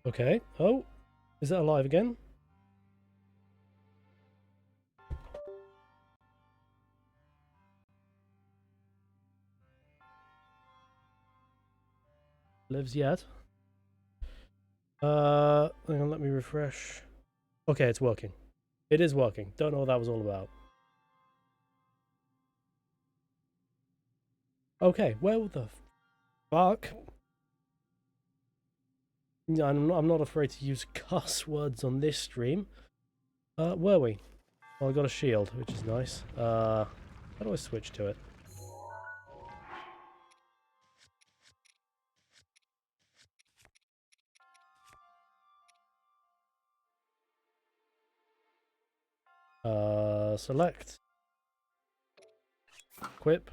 Okay. Oh, is it alive again? Lives yet. Hang on, let me refresh. Okay, it's working. It is working. Don't know what that was all about. Okay, well the fuck? Yeah, I'm not afraid to use cuss words on this stream. Were we? Well, I got a shield, which is nice. How do I switch to it? Select. Equip.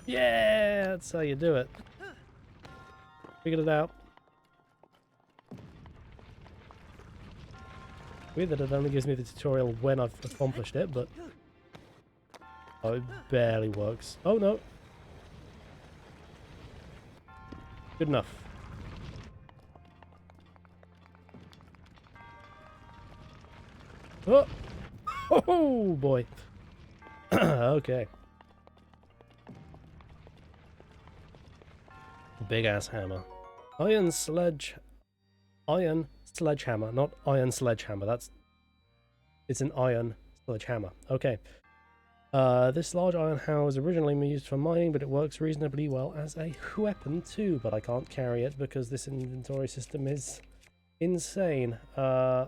Yeah, that's how you do it. Figured it out. Weird that it only gives me the tutorial when I've accomplished it, but... Oh, it barely works. Oh, no. Good enough. Oh! Oh, boy. Okay. Big-ass hammer. Iron sledgehammer, not iron sledgehammer. It's an iron sledgehammer. Okay. This large iron hammer was originally used for mining, but it works reasonably well as a weapon too. But I can't carry it because this inventory system is insane. Uh,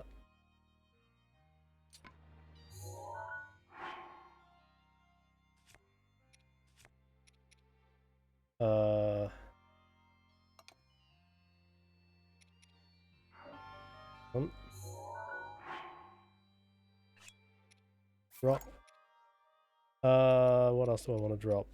Drop. What else do I want to drop?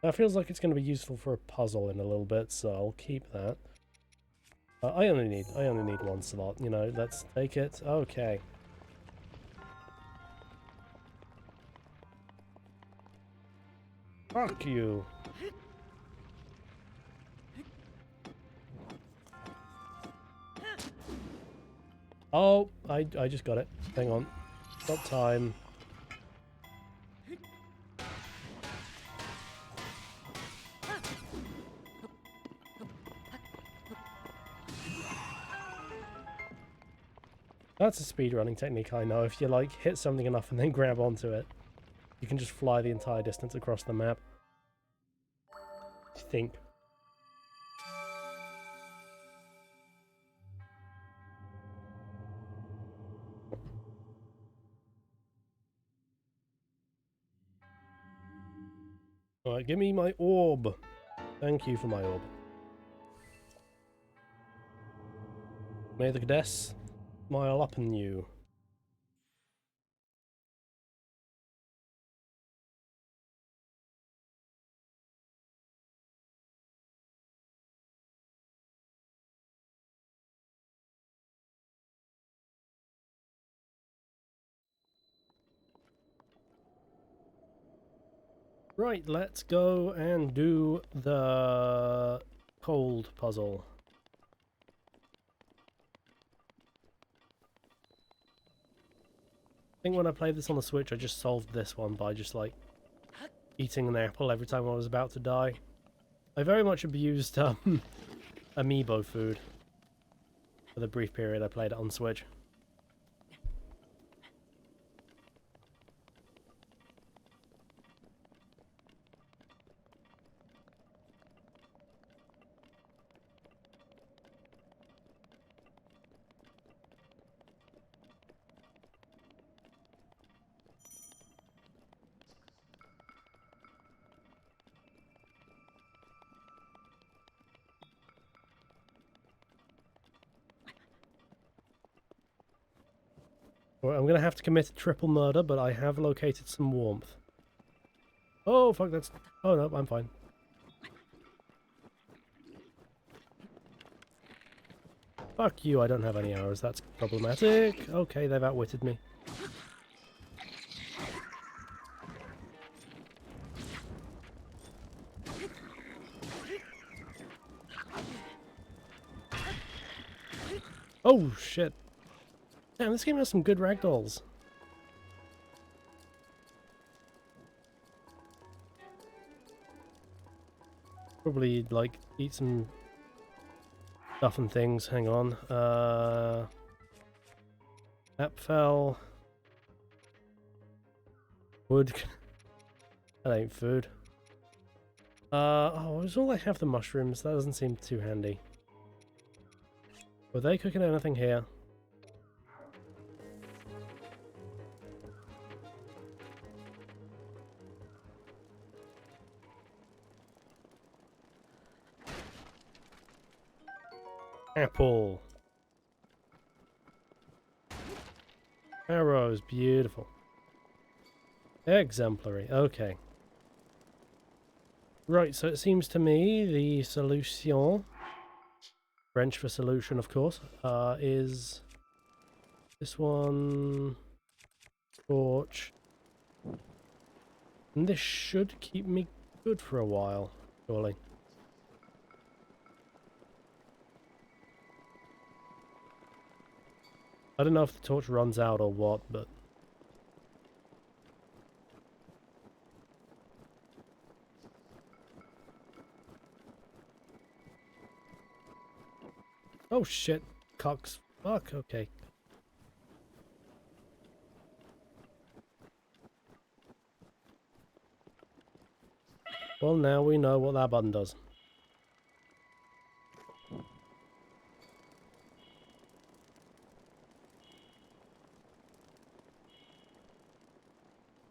That feels like it's going to be useful for a puzzle in a little bit, so I'll keep that. I only need one slot, you know, let's take it. Okay. Fuck you. Oh, I just got it. Hang on. Stop time. That's a speedrunning technique I know. If you like hit something enough and then grab onto it, you can just fly the entire distance across the map. I think. Alright, give me my orb. Thank you for my orb. May the goddess smile upon you. Right, let's go and do the cold puzzle. I think when I played this on the Switch, I just solved this one by just like eating an apple every time I was about to die. I very much abused amiibo food for the brief period I played it on Switch. Well, I'm going to have to commit a triple murder, but I have located some warmth. Oh, fuck, that's... Oh, no, I'm fine. Fuck you, I don't have any arrows. That's problematic. Okay, they've outwitted me. Oh, shit. Damn, this game has some good ragdolls. Probably, like, eat some stuff and things. Hang on. Apfel. Wood. That ain't food. Oh, is all I have the mushrooms? That doesn't seem too handy. Were they cooking anything here? Apple. Arrows, beautiful. Exemplary, okay. Right, so it seems to me the solution, French for solution of course, is this one, torch. And this should keep me good for a while, surely. I don't know if the torch runs out or what, but... Oh shit, cocks. Fuck, okay. Well, now we know what that button does.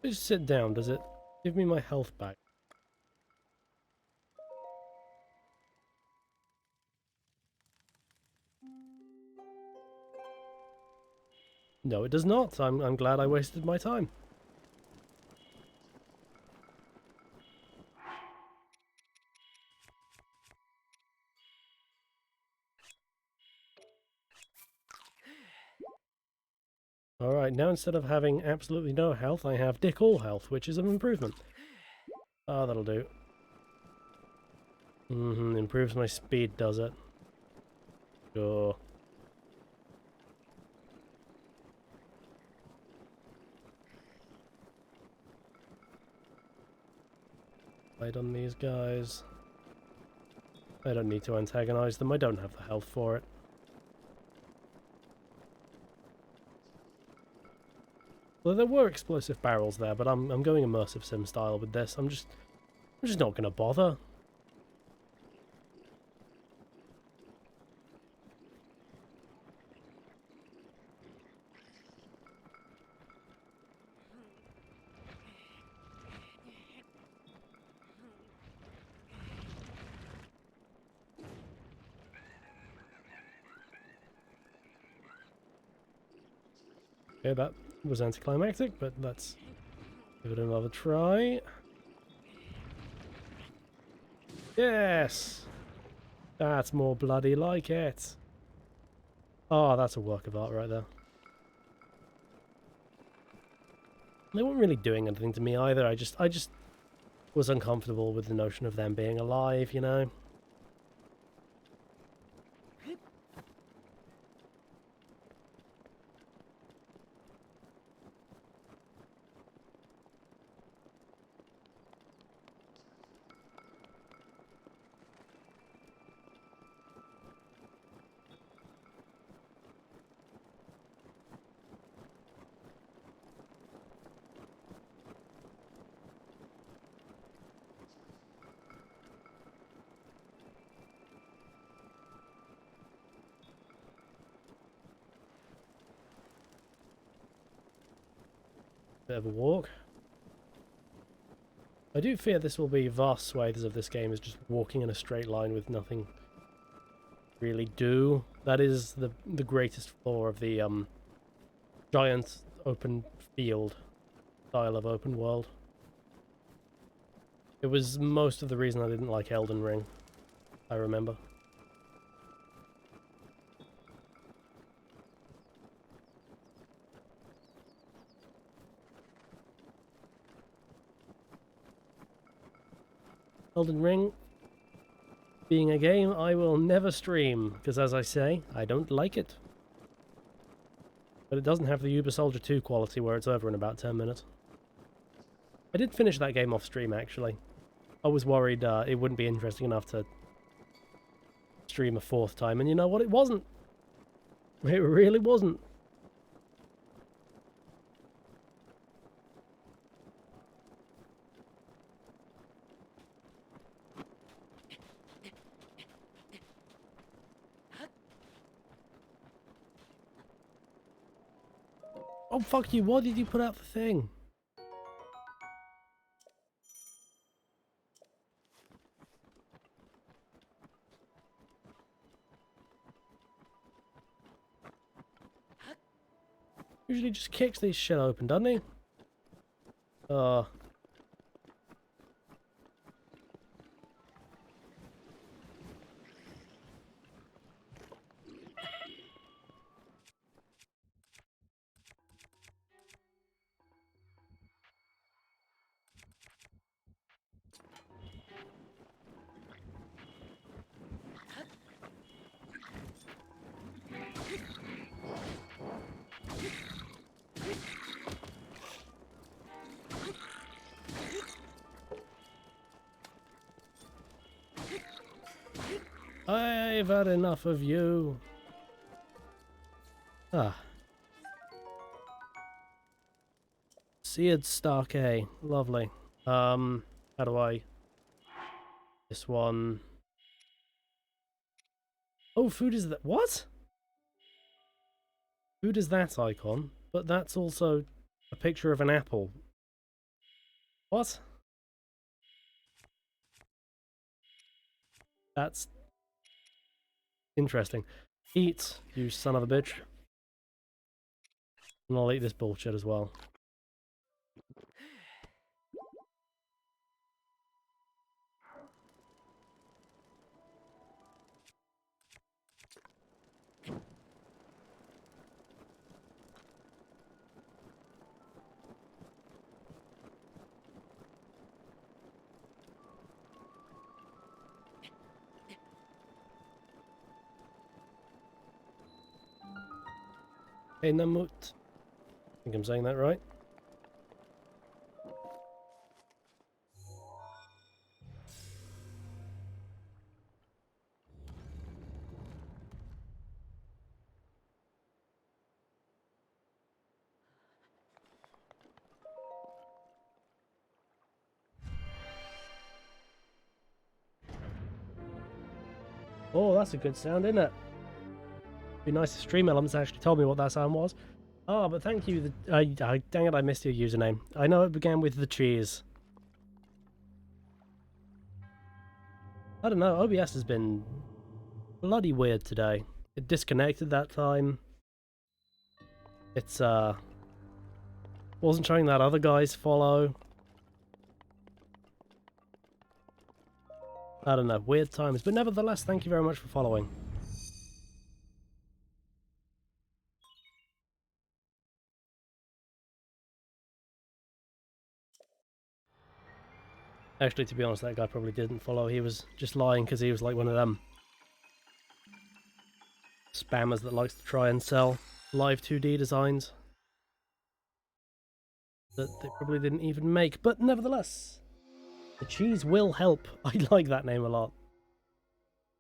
Just sit down, does it give me my health back? No, it does not. I'm glad I wasted my time. Alright, now instead of having absolutely no health, I have dick all health, which is an improvement. Ah, that'll do. Improves my speed, does it? Sure. Fight on these guys. I don't need to antagonize them, I don't have the health for it. Well, there were explosive barrels there, but I'm going immersive sim style with this. I'm just not gonna bother. Okay, that was anticlimactic, but let's give it another try. Yes! That's more bloody like it. Oh, that's a work of art right there. They weren't really doing anything to me either. I just was uncomfortable with the notion of them being alive, you know? Bit of a walk. I do fear this will be vast swathes of this game is just walking in a straight line with nothing really do. That is the greatest flaw of the giant open field style of open world. It was most of the reason I didn't like Elden Ring, I remember. Elden Ring being a game I will never stream, because as I say, I don't like it. But it doesn't have the Uber Soldier 2 quality where it's over in about 10 minutes. I did finish that game off stream, actually. I was worried it wouldn't be interesting enough to stream a fourth time, and you know what? It wasn't. It really wasn't. Oh, fuck you. Why did you put out the thing? Usually just kicks these shit open, doesn't he? I've had enough of you. Ah. Seared Starkey. Lovely. How do I... This one... Oh, food is that... What? Food is that icon, but that's also a picture of an apple. What? That's... interesting. Eat, you son of a bitch. And I'll eat this bullshit as well. Hey, Namut. I think I'm saying that right. Oh, that's a good sound, isn't it? Be nice if Stream Elements actually told me what that sound was. Oh, but thank you. Dang it, I missed your username. I know it began with the cheese. I don't know, OBS has been bloody weird today. It disconnected that time. It's, wasn't showing that other guy's follow. I don't know, weird times. But nevertheless, thank you very much for following. Actually, to be honest, that guy probably didn't follow. He was just lying because he was like one of them spammers that likes to try and sell live 2D designs that they probably didn't even make. But nevertheless, the cheese will help. I like that name a lot.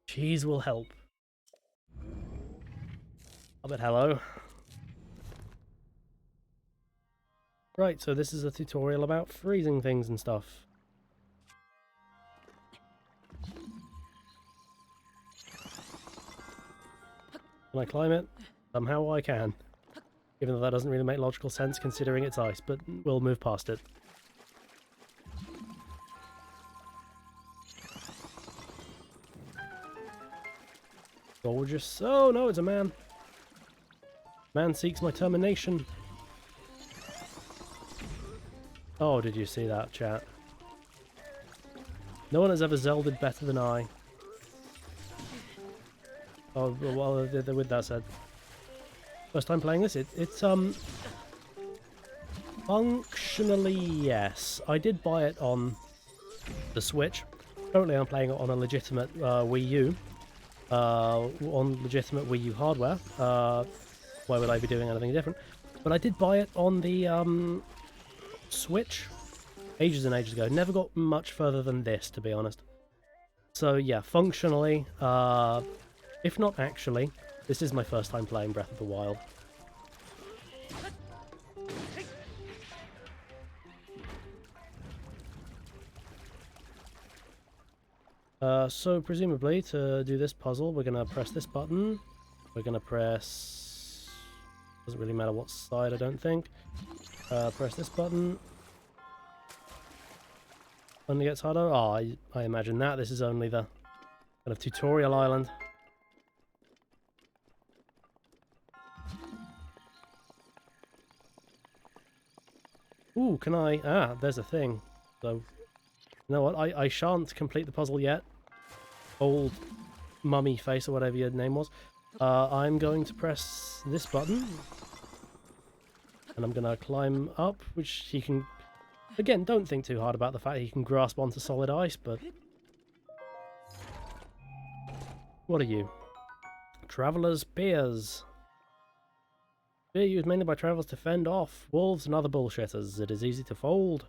Cheese will help. Oh, but hello. Right, so this is a tutorial about freezing things and stuff. Can I climb it? Somehow I can. Even though that doesn't really make logical sense considering it's ice, but we'll move past it. Gorgeous. Oh no, it's a man. Man seeks my termination. Oh, did you see that, chat? No one has ever Zelda'd better than I. Oh, well, with that said, first time playing this, it's functionally yes. I did buy it on the Switch. Currently, I'm playing it on a legitimate Wii U, on legitimate Wii U hardware. Why would I be doing anything different? But I did buy it on the Switch ages and ages ago. Never got much further than this, to be honest. So yeah, functionally, if not actually, this is my first time playing Breath of the Wild. So presumably to do this puzzle, we're gonna press this button. We're gonna press... doesn't really matter what side, I don't think. Press this button. Only gets harder. Oh, I imagine that. This is only the kind of tutorial island. Ooh, can I... ah, there's a thing. So, you know what? I shan't complete the puzzle yet. Old mummy face or whatever your name was. I'm going to press this button. And I'm going to climb up, which he can... again, don't think too hard about the fact he can grasp onto solid ice, but... what are you? Traveller's Spears. Spear used mainly by travelers to fend off wolves and other bullshitters. It is easy to hold,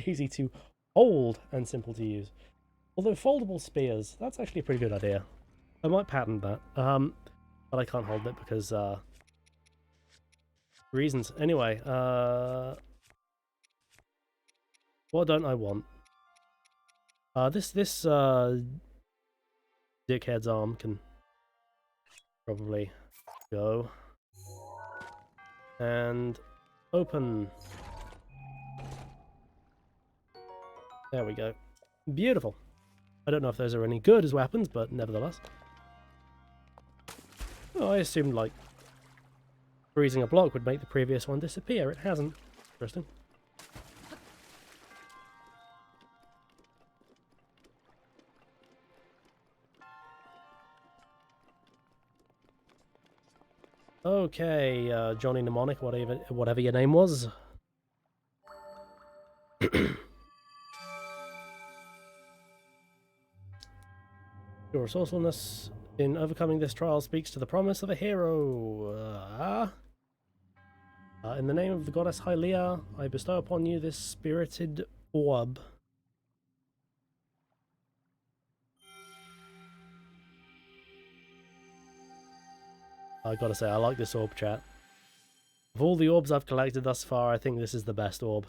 easy to hold and simple to use. Although foldable spears, that's actually a pretty good idea. I might patent that. But I can't hold it because reasons. Anyway, what don't I want? This dickhead's arm can probably go. And open. There we go. Beautiful. I don't know if those are any good as weapons, but nevertheless. Oh, I assumed, like, freezing a block would make the previous one disappear. It hasn't. Interesting. Okay, Johnny Mnemonic, whatever your name was. Your resourcefulness in overcoming this trial speaks to the promise of a hero. In the name of the goddess Hylia, I bestow upon you this spirited orb. I gotta say, I like this orb, chat. Of all the orbs I've collected thus far, I think this is the best orb.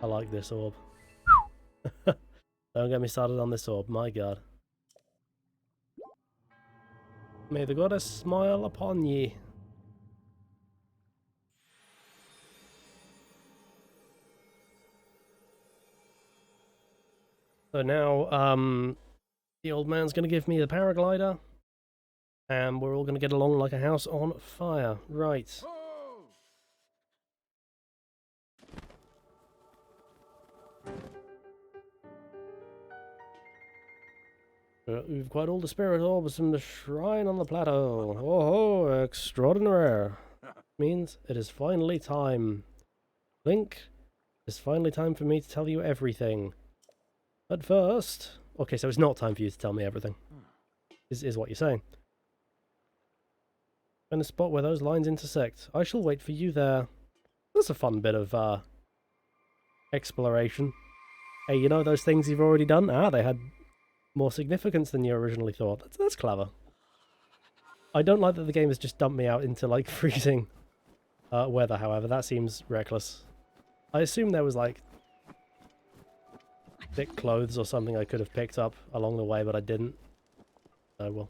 I like this orb. Don't get me started on this orb, my god. May the goddess smile upon ye. So now, the old man's gonna give me the paraglider. And we're all gonna get along like a house on fire. Right. We've got all the spirit orbs from the shrine on the plateau. Oh ho, extraordinaire. Means it is finally time. Link, it's finally time for me to tell you everything. But first... okay, so it's not time for you to tell me everything. Is what you're saying. Find a spot where those lines intersect. I shall wait for you there. That's a fun bit of, exploration. Hey, you know those things you've already done? Ah, they had more significance than you originally thought. That's clever. I don't like that the game has just dumped me out into, like, freezing weather, however. That seems reckless. I assume there was, like, thick clothes or something I could have picked up along the way, but I didn't. Oh, well.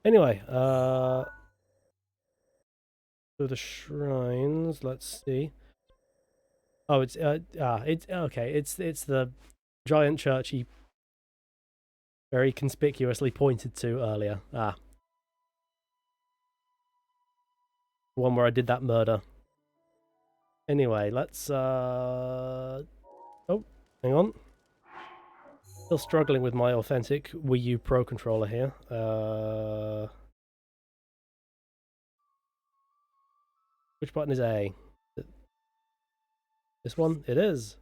Anyway, so the shrines, let's see. Oh, it's okay. It's the giant church he very conspicuously pointed to earlier. Ah. The one where I did that murder. Anyway, let's Hang on. Still struggling with my authentic Wii U Pro controller here. Which button is A? This one? It is.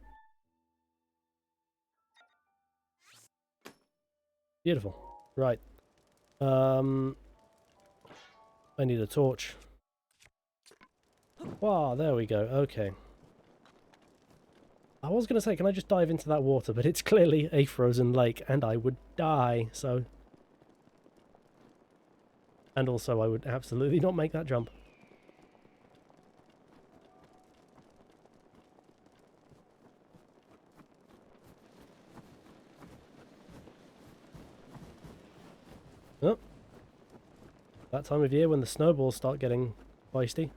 Beautiful. Right. I need a torch. Wow, there we go. Okay. I was going to say, can I just dive into that water? But it's clearly a frozen lake, and I would die, so... And also, I would absolutely not make that jump. Oh. That time of year when the snowballs start getting feisty.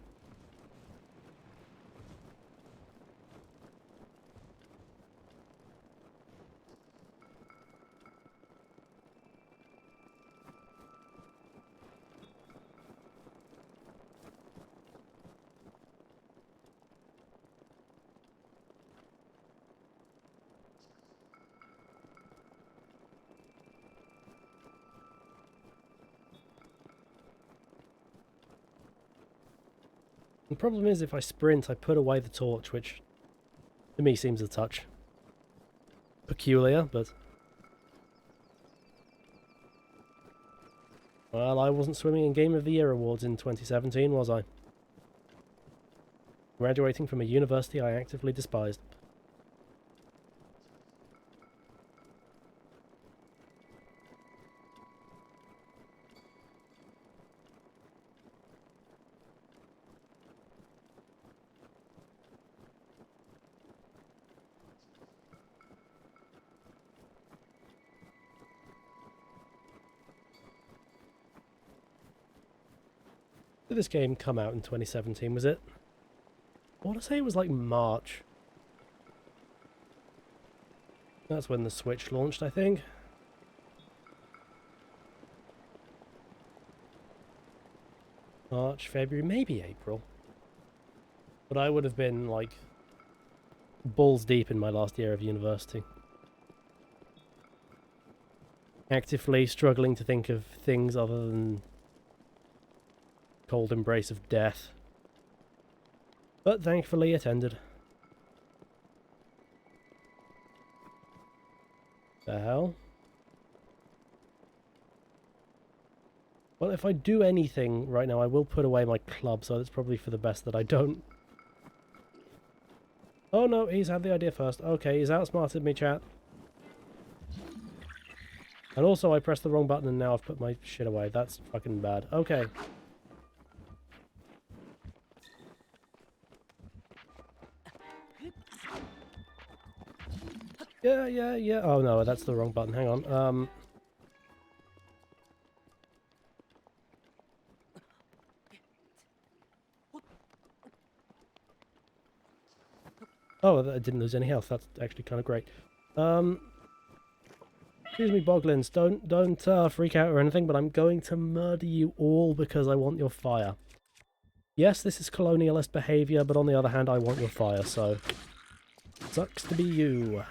The problem is if I sprint, I put away the torch, which to me seems a touch peculiar, but... Well, I wasn't swimming in Game of the Year awards in 2017, was I? Graduating from a university I actively despised. Did this game come out in 2017, was it? I want to say it was like March. That's when the Switch launched, I think. March, February, maybe April. But I would have been, like, balls deep in my last year of university. Actively struggling to think of things other than cold embrace of death. But thankfully it ended. The hell? Well, if I do anything right now, I will put away my club, so it's probably for the best that I don't. Oh no, he's had the idea first. Okay, he's outsmarted me, chat. And also I pressed the wrong button and now I've put my shit away. That's fucking bad. Okay. Yeah. Oh no, that's the wrong button. Hang on. Oh, I didn't lose any health. That's actually kind of great. Excuse me, Boglins. Don't freak out or anything, but I'm going to murder you all because I want your fire. Yes, this is colonialist behavior, but on the other hand, I want your fire, so... Sucks to be you.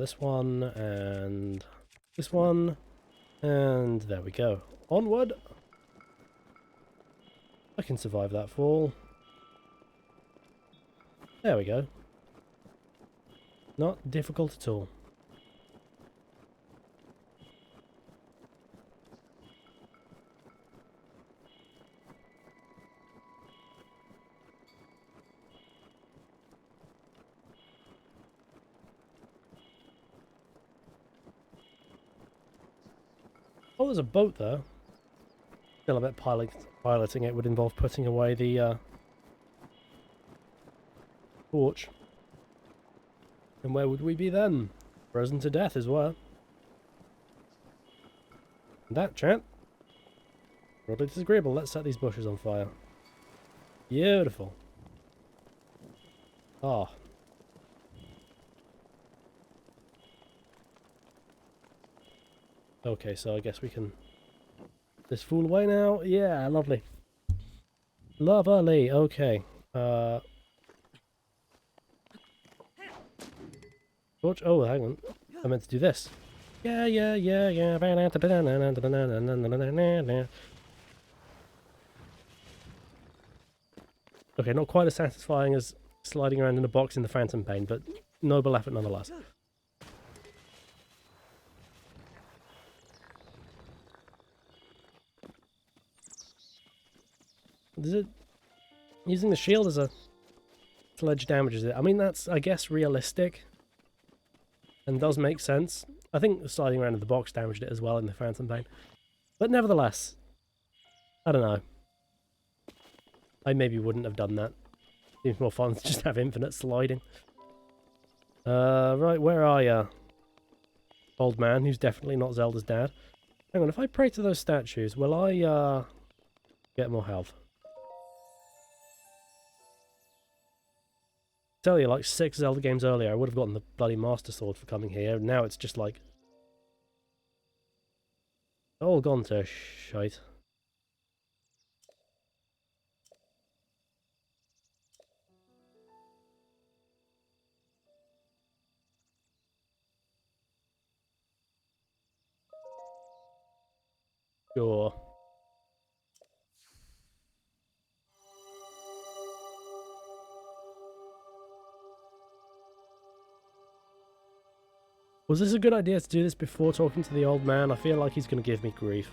This one, and this one, and there we go. Onward! I can survive that fall. There we go. Not difficult at all. Oh, there's a boat there. Still a bit piloting it would involve putting away the torch. And where would we be then? Frozen to death as well. And that, chat. Broadly disagreeable. Let's set these bushes on fire. Beautiful. Ah. Okay, so I guess we can... This fool away now? Yeah, lovely. Lovely, okay. Torch? Oh, hang on. I meant to do this. Yeah. Okay, not quite as satisfying as sliding around in a box in the Phantom Pain, but noble effort nonetheless. Is it... Using the shield as a sledge damages it. I mean, that's, I guess, realistic. And does make sense. I think sliding around in the box damaged it as well in the Phantom Pain. But nevertheless, I don't know. I maybe wouldn't have done that. Seems more fun to just have infinite sliding. Right, where are ya? Old man, who's definitely not Zelda's dad. Hang on, if I pray to those statues, will I, get more health? Tell you, like 6 Zelda games earlier, I would have gotten the bloody Master Sword for coming here. Now it's just like... all gone to shite. Sure. Was this a good idea to do this before talking to the old man? I feel like he's going to give me grief.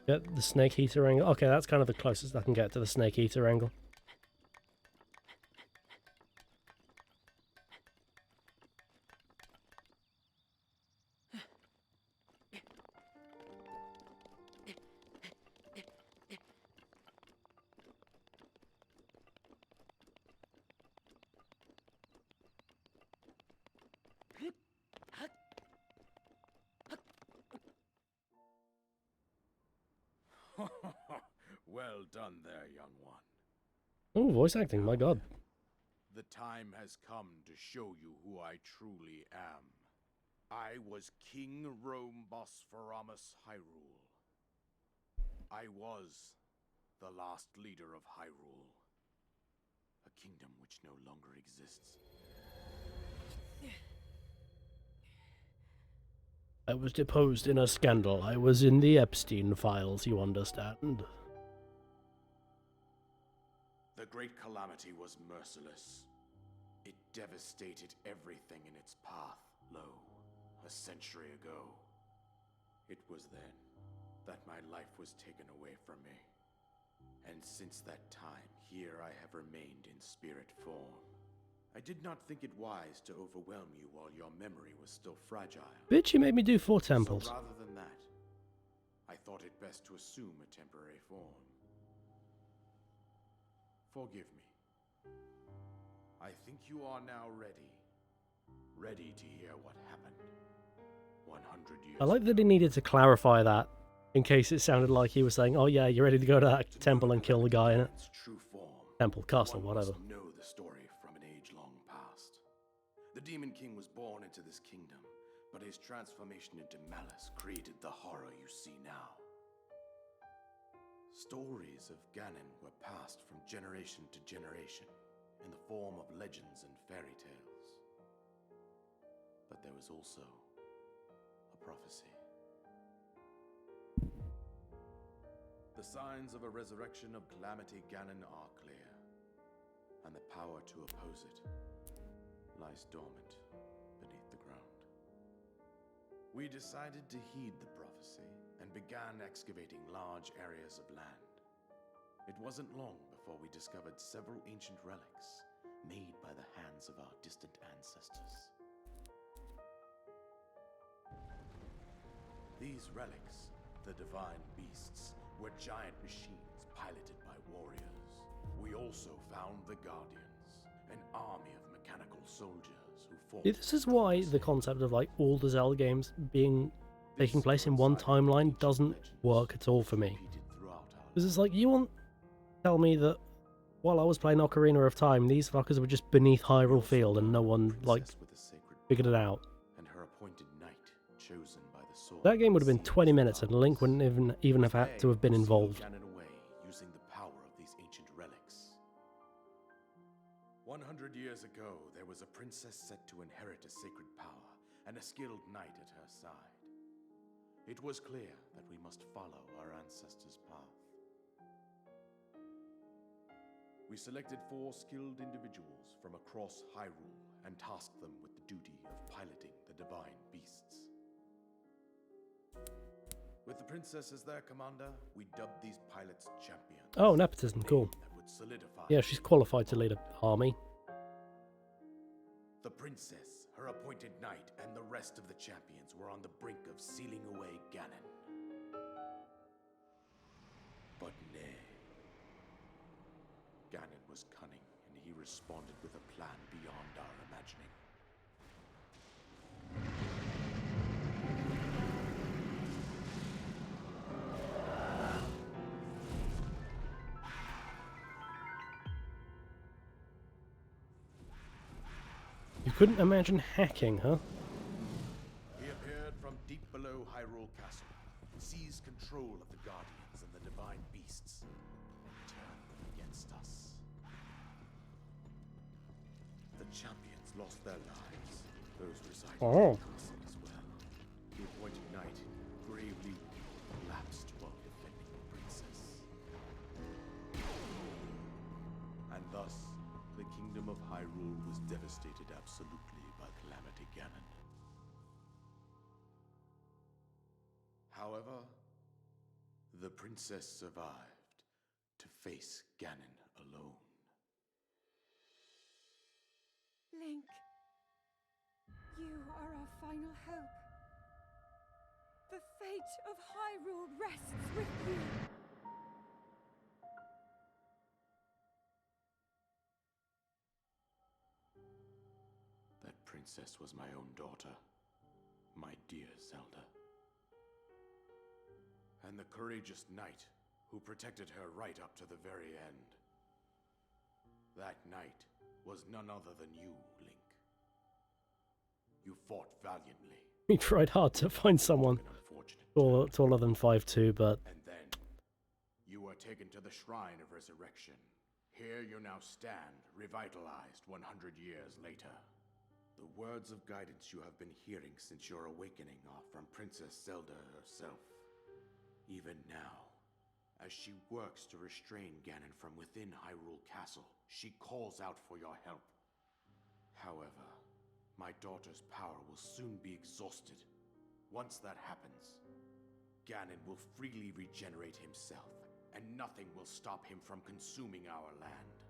Get the Snake Eater angle. Okay, that's kind of the closest I can get to the Snake Eater angle. Well done there, young one. Oh, voice acting, my god. The time has come to show you who I truly am. I was King Rhoam Bosphoramus Hyrule. I was the last leader of Hyrule, a kingdom which no longer exists. I was deposed in a scandal. I was in the Epstein files, you understand. The Great Calamity was merciless. It devastated everything in its path, lo, a century ago. It was then that my life was taken away from me. And since that time, here I have remained in spirit form. I did not think it wise to overwhelm you while your memory was still fragile. Bitch, you made me do 4 temples. So rather than that, I thought it best to assume a temporary form. Forgive me. I think you are now ready. Ready to hear what happened 100 years I like that he needed to clarify that, in case it sounded like he was saying, oh yeah, you're ready to go to that temple and kill the guy in it. True form. Temple, castle, One whatever. must know the story from an age-long past. The Demon King was born into this kingdom, but his transformation into malice created the horror you see now. Stories of Ganon were passed from generation to generation in the form of legends and fairy tales. But there was also a prophecy. The signs of a resurrection of Calamity Ganon are clear, and the power to oppose it lies dormant beneath the ground. We decided to heed the prophecy and began excavating large areas of land. It wasn't long before we discovered several ancient relics, made by the hands of our distant ancestors. These relics, the divine beasts, were giant machines piloted by warriors. We also found the Guardians, an army of mechanical soldiers who fought. See, this is why the concept of like all the Zelda games taking place in one timeline doesn't work at all for me. Because it's like, you want to tell me that while I was playing Ocarina of Time, these fuckers were just beneath Hyrule Field and no one like figured it out. And her appointed knight, chosen by the sword. That game would have been 20 minutes and Link wouldn't even have had to have been involved. Away, using the power of these ancient relics. 100 years ago, there was a princess set to inherit a sacred power and a skilled knight at her side. It was clear that we must follow our ancestors' path. We selected 4 skilled individuals from across Hyrule and tasked them with the duty of piloting the divine beasts. With the princess as their commander, we dubbed these pilots champions. Oh, nepotism, cool. That would solidify. Yeah, she's qualified to lead an army. The princess, her appointed knight, and the rest of the champions were on the brink of sealing away Ganon. But nay. Ganon was cunning, and he responded with a plan beyond our imagining. You couldn't imagine hacking, huh? He appeared from deep below Hyrule Castle, seized control of the Guardians and the divine beasts, and turned them against us. The champions lost their lives. Those residing in the castle as well. The appointed knight gravely collapsed while defending the princess. And thus, the kingdom of Hyrule was devastated absolutely by Calamity Ganon. However, the princess survived to face Ganon alone. Link, you are our final hope. The fate of Hyrule rests with you. That princess was my own daughter, my dear Zelda. And the courageous knight who protected her right up to the very end. That knight was none other than you, Link. You fought valiantly. We tried hard to find someone taller than 5'2", but... And then, you were taken to the Shrine of Resurrection. Here you now stand, revitalized 100 years later. The words of guidance you have been hearing since your awakening are from Princess Zelda herself. Even now, as she works to restrain Ganon from within Hyrule Castle, she calls out for your help. However, my daughter's power will soon be exhausted. Once that happens, Ganon will freely regenerate himself, and nothing will stop him from consuming our land.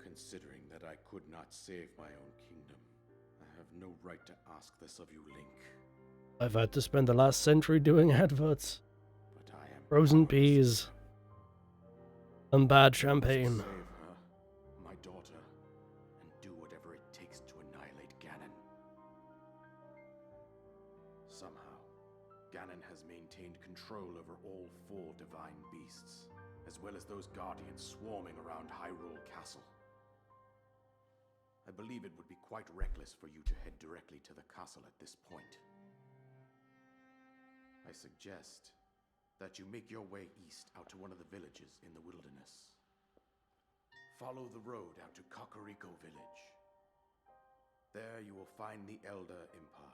Considering that I could not save my own kingdom, I have no right to ask this of you, Link. I've had to spend the last century doing adverts. But I am Frozen powerless. peas. And bad champagne. Save her, my daughter, and do whatever it takes to annihilate Ganon. Somehow, Ganon has maintained control over all 4 divine beasts, as well as those guardians swarming around Hyrule Castle. I believe it would be quite reckless for you to head directly to the castle at this point. I suggest that you make your way east out to one of the villages in the wilderness. Follow the road out to Kakariko Village. There you will find the Elder Impa.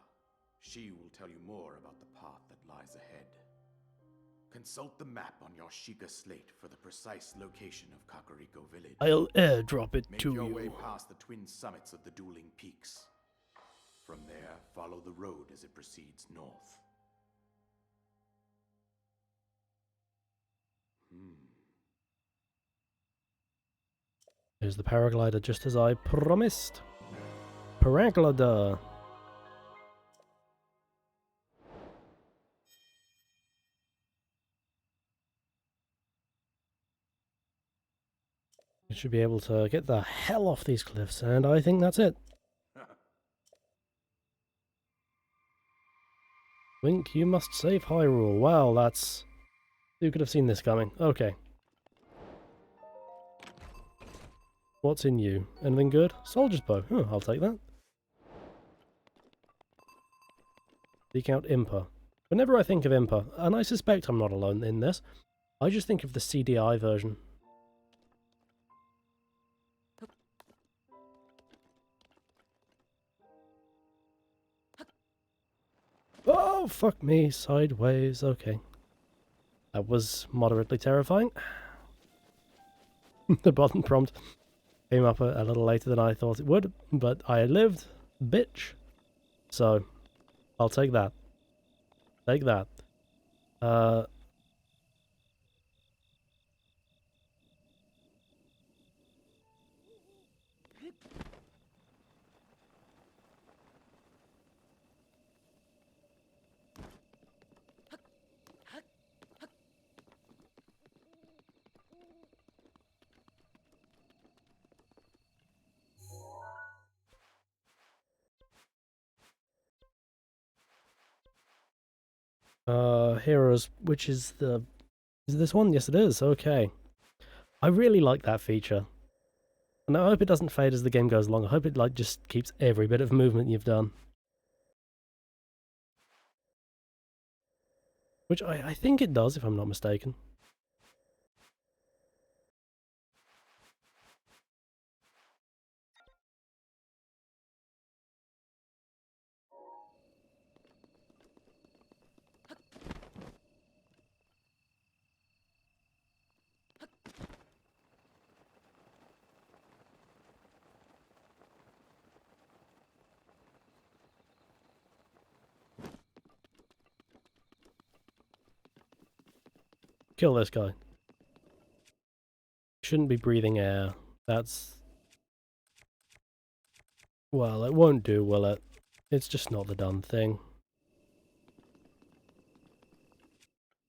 She will tell you more about the path that lies ahead. Consult the map on your Sheikah slate for the precise location of Kakariko Village. I'll airdrop it Make to your you. way past the twin summits of the dueling peaks. From there, follow the road as it proceeds north. There's the paraglider, just as I promised. Paraglider. You should be able to get the hell off these cliffs, and I think that's it. Link, you must save Hyrule. Wow, that's... Who could have seen this coming? Okay. What's in you? Anything good? Soldier's bow. Oh, I'll take that. Seek out Impa. Whenever I think of Impa, and I suspect I'm not alone in this, I just think of the CDI version. Oh, fuck me, sideways, okay. That was moderately terrifying. The button prompt came up a little later than I thought it would, but I lived, bitch. So, I'll take that. Take that. Heroes, which is the... Is this one? Yes, it is. Okay. I really like that feature. And I hope it doesn't fade as the game goes along. I hope it like just keeps every bit of movement you've done. Which I think it does, if I'm not mistaken. Kill this guy. Shouldn't be breathing air. That's... Well, it won't do, will it? It's just not the done thing.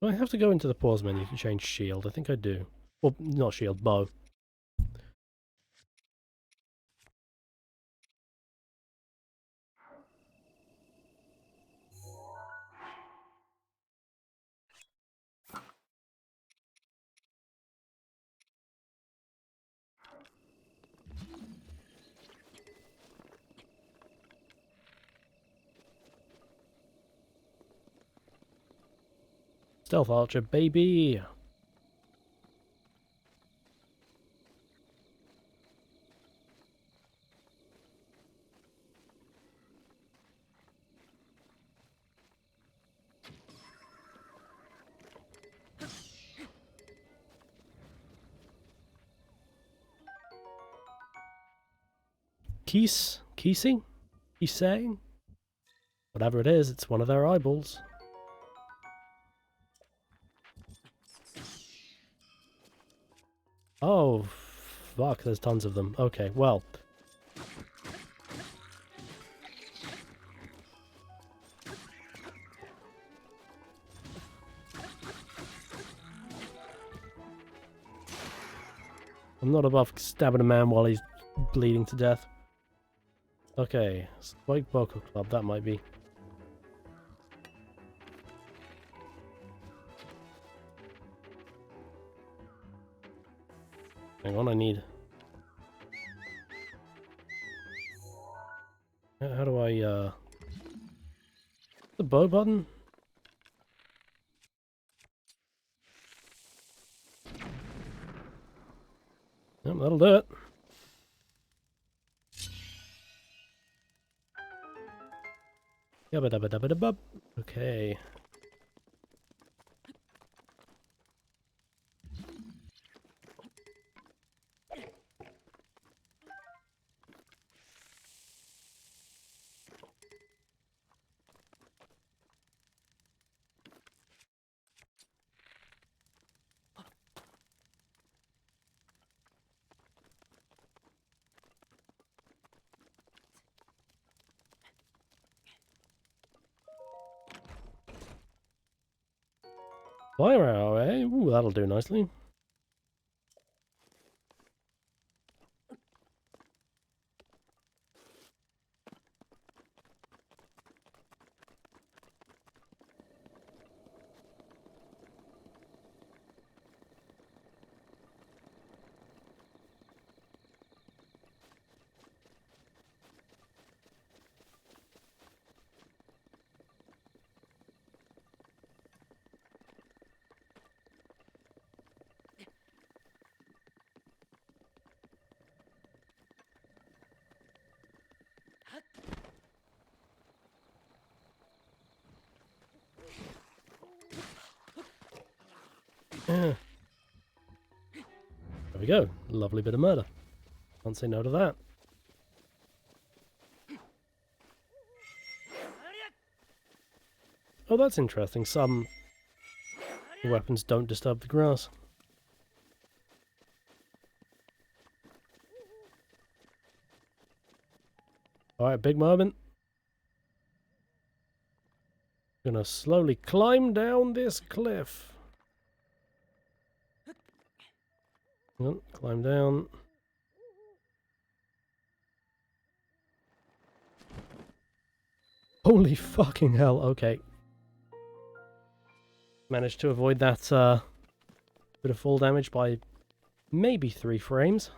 Do I have to go into the pause menu to change shield? I think I do. Well, not shield, bow. Stealth Archer, baby! Keesing? Keesang? Whatever it is, it's one of their eyeballs. Oh, fuck, there's tons of them. Okay, well. I'm not above stabbing a man while he's bleeding to death. Okay, Spike Boko Club, that might be. Hang on, I need... How do I, the bow button? Yep, that'll do it. Yabba dabba dabba dabba. Okay. Fire arrow, eh? Ooh, that'll do nicely. Yeah. There we go. Lovely bit of murder. Can't say no to that. Oh, that's interesting. Some weapons don't disturb the grass. Alright, big moment. Gonna slowly climb down this cliff. Oh, climb down. Holy fucking hell, okay. Managed to avoid that bit of fall damage by maybe 3 frames.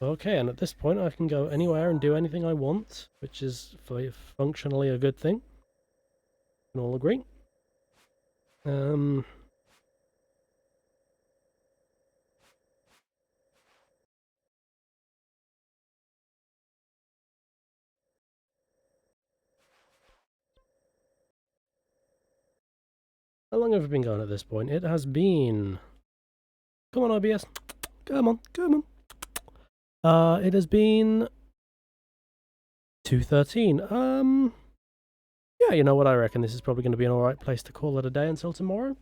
Okay, and at this point I can go anywhere and do anything I want, which is functionally a good thing. We can all agree. How long have we been going at this point? It has been... Come on, OBS. Come on, come on. It has been... 2:13. Yeah, you know what, I reckon this is probably going to be an alright place to call it a day until tomorrow.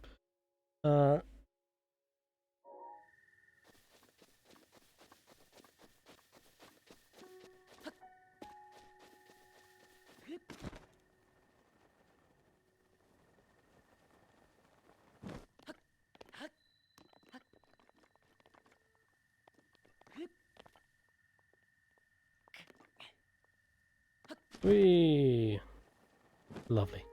Whee! Lovely.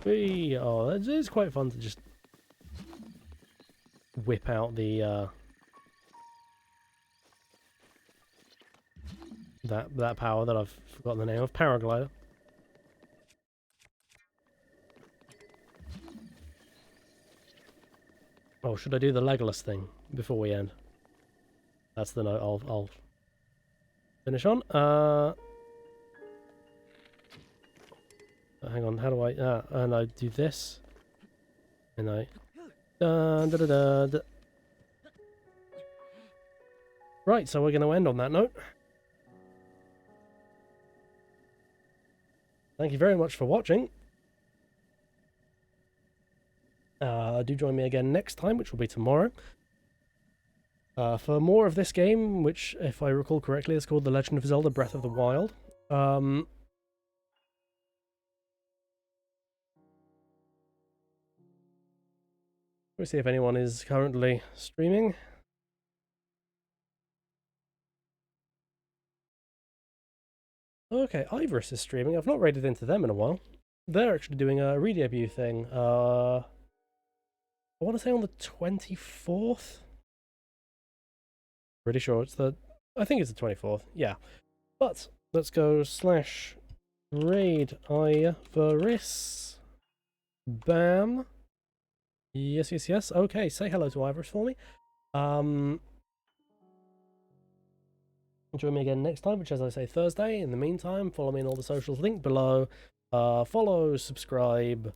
Whee! Oh, it is quite fun to just whip out the that power that I've forgotten the name of, paraglider. Oh, should I do the Legolas thing before we end? That's the note I'll finish on. Hang on, how do I... and I do this. And I... Right, so we're going to end on that note. Thank you very much for watching. Do join me again next time, which will be tomorrow. For more of this game, which, if I recall correctly, is called The Legend of Zelda Breath of the Wild. Let's see if anyone is currently streaming. Okay, Ivorus is streaming. I've not raided into them in a while. They're actually doing a re-debut thing. I want to say on the 24th? Pretty sure it's the... I think it's the 24th, yeah. But, let's go /raid Ivorus. Bam. Yes, yes, yes. Okay, say hello to Ivorus for me. Join me again next time, which, as I say, Thursday. In the meantime, follow me on all the socials linked below. Follow, subscribe,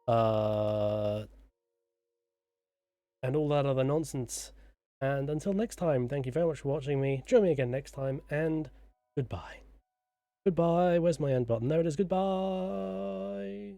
and all that other nonsense. And until next time, thank you very much for watching me. Join me again next time, and goodbye. Goodbye. Where's my end button? There it is. Goodbye.